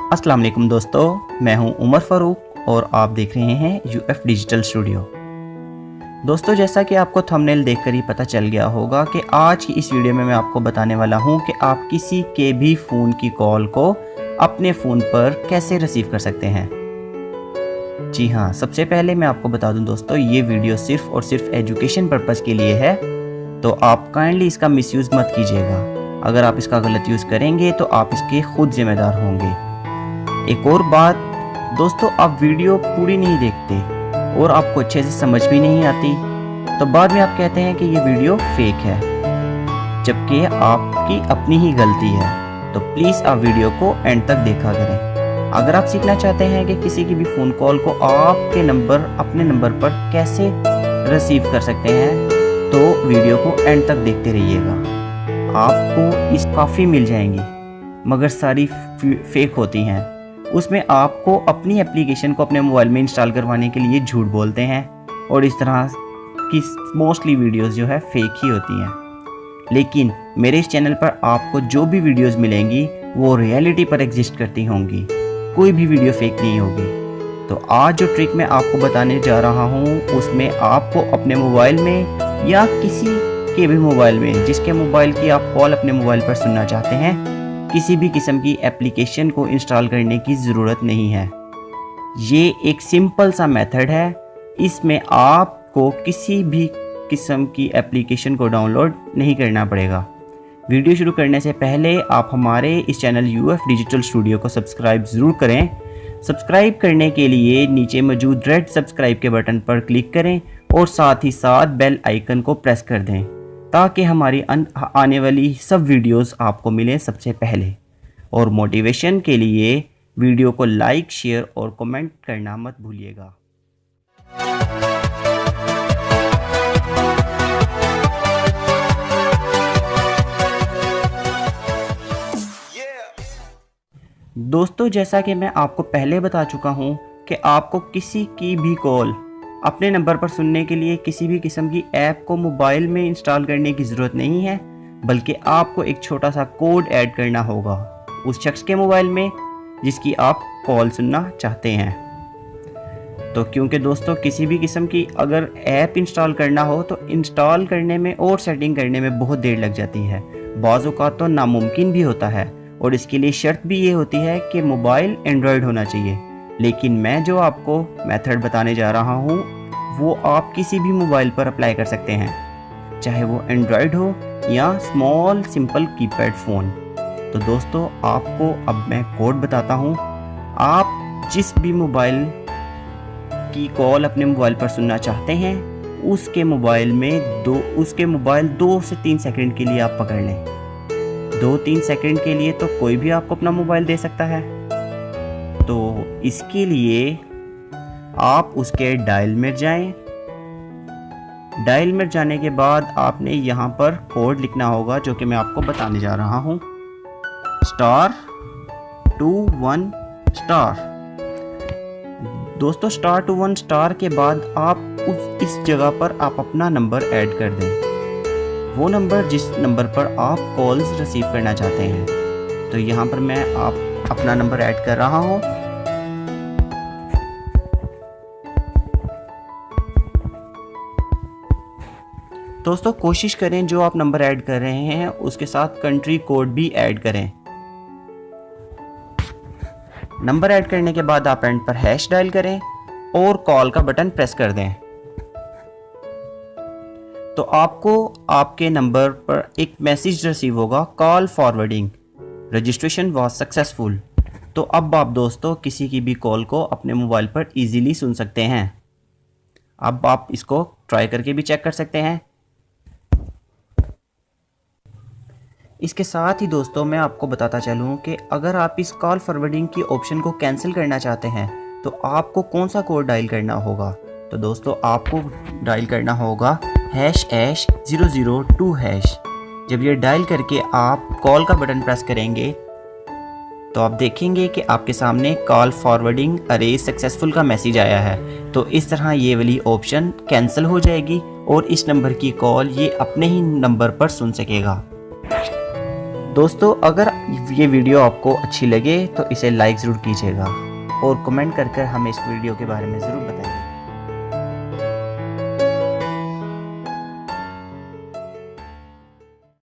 अस्सलाम वालेकुम दोस्तों, मैं हूं उमर फ़ारूक और आप देख रहे हैं यूएफ डिजिटल स्टूडियो। दोस्तों, जैसा कि आपको थंबनेल देखकर ही पता चल गया होगा कि आज की इस वीडियो में मैं आपको बताने वाला हूं कि आप किसी के भी फ़ोन की कॉल को अपने फ़ोन पर कैसे रिसीव कर सकते हैं। जी हाँ, सबसे पहले मैं आपको बता दूं दोस्तों, ये वीडियो सिर्फ़ और सिर्फ एजुकेशन पर्पज़ के लिए है, तो आप काइंडली इसका मिसयूज़ मत कीजिएगा। अगर आप इसका गलत यूज़ करेंगे तो आप इसके खुद ज़िम्मेदार होंगे। एक और बात दोस्तों, आप वीडियो पूरी नहीं देखते और आपको अच्छे से समझ भी नहीं आती, तो बाद में आप कहते हैं कि ये वीडियो फेक है, जबकि आपकी अपनी ही गलती है। तो प्लीज़ आप वीडियो को एंड तक देखा करें। अगर आप सीखना चाहते हैं कि किसी की भी फ़ोन कॉल को आपके अपने नंबर पर कैसे रिसीव कर सकते हैं, तो वीडियो को एंड तक देखते रहिएगा। आपको इस काफ़ी मिल जाएंगी, मगर सारी फेक होती हैं। उसमें आपको अपनी एप्लीकेशन को अपने मोबाइल में इंस्टॉल करवाने के लिए झूठ बोलते हैं और इस तरह की मोस्टली वीडियोस जो है फेक ही होती हैं। लेकिन मेरे इस चैनल पर आपको जो भी वीडियोस मिलेंगी वो रियलिटी पर एग्जिस्ट करती होंगी, कोई भी वीडियो फेक नहीं होगी। तो आज जो ट्रिक मैं आपको बताने जा रहा हूँ, उसमें आपको अपने मोबाइल में या किसी के भी मोबाइल में, जिसके मोबाइल की आप कॉल अपने मोबाइल पर सुनना चाहते हैं, किसी भी किस्म की एप्लीकेशन को इंस्टॉल करने की ज़रूरत नहीं है। ये एक सिंपल सा मेथड है। इसमें आपको किसी भी किस्म की एप्लीकेशन को डाउनलोड नहीं करना पड़ेगा। वीडियो शुरू करने से पहले आप हमारे इस चैनल यूएफ डिजिटल स्टूडियो को सब्सक्राइब ज़रूर करें। सब्सक्राइब करने के लिए नीचे मौजूद रेड सब्सक्राइब के बटन पर क्लिक करें और साथ ही साथ बेल आइकन को प्रेस कर दें, ताकि हमारी आने वाली सब वीडियोस आपको मिलें सबसे पहले। और मोटिवेशन के लिए वीडियो को लाइक, शेयर और कमेंट करना मत भूलिएगा। दोस्तों, जैसा कि मैं आपको पहले बता चुका हूं कि आपको किसी की भी कॉल अपने नंबर पर सुनने के लिए किसी भी किस्म की ऐप को मोबाइल में इंस्टॉल करने की ज़रूरत नहीं है, बल्कि आपको एक छोटा सा कोड ऐड करना होगा उस शख्स के मोबाइल में जिसकी आप कॉल सुनना चाहते हैं। तो क्योंकि दोस्तों, किसी भी किस्म की अगर ऐप इंस्टॉल करना हो तो इंस्टॉल करने में और सेटिंग करने में बहुत देर लग जाती है, बाज़ औक़ात तो नामुमकिन भी होता है, और इसके लिए शर्त भी ये होती है कि मोबाइल एंड्रॉयड होना चाहिए। लेकिन मैं जो आपको मेथड बताने जा रहा हूँ वो आप किसी भी मोबाइल पर अप्लाई कर सकते हैं, चाहे वो एंड्रॉयड हो या स्मॉल सिंपल कीपैड फ़ोन। तो दोस्तों, आपको अब मैं कोड बताता हूँ। आप जिस भी मोबाइल की कॉल अपने मोबाइल पर सुनना चाहते हैं, उसके मोबाइल 2 से 3 सेकंड के लिए आप पकड़ लें। 2-3 सेकंड के लिए तो कोई भी आपको अपना मोबाइल दे सकता है। तो इसके लिए आप उसके डायल में जाएं। डायल में जाने के बाद आपने यहाँ पर कोड लिखना होगा, जो कि मैं आपको बताने जा रहा हूँ। *21*. दोस्तों, *21* के बाद आप इस जगह पर आप अपना नंबर ऐड कर दें, वो नंबर जिस नंबर पर आप कॉल्स रिसीव करना चाहते हैं। तो यहाँ पर मैं अपना नंबर ऐड कर रहा हूँ। दोस्तों, कोशिश करें जो आप नंबर ऐड कर रहे हैं उसके साथ कंट्री कोड भी ऐड करें। नंबर ऐड करने के बाद आप एंड पर हैश डायल करें और कॉल का बटन प्रेस कर दें। तो आपको आपके नंबर पर एक मैसेज रिसीव होगा, call forwarding, registration was successful. तो अब आप दोस्तों किसी की भी कॉल को अपने मोबाइल पर इजीली सुन सकते हैं। अब आप इसको ट्राई करके भी चेक कर सकते हैं। इसके साथ ही दोस्तों, मैं आपको बताता चलूँ कि अगर आप इस कॉल फॉरवर्डिंग की ऑप्शन को कैंसिल करना चाहते हैं तो आपको कौन सा कोड डायल करना होगा। तो दोस्तों, आपको डायल करना होगा #002#। जब ये डायल करके आप कॉल का बटन प्रेस करेंगे तो आप देखेंगे कि आपके सामने कॉल फॉरवर्डिंग अरेज सक्सेसफुल का मैसेज आया है। तो इस तरह ये वाली ऑप्शन कैंसिल हो जाएगी और इस नंबर की कॉल ये अपने ही नंबर पर सुन सकेगा। दोस्तों अगर ये वीडियो आपको अच्छी लगे तो इसे लाइक ज़रूर कीजिएगा और कमेंट कर हमें इस वीडियो के बारे में ज़रूर बताइए।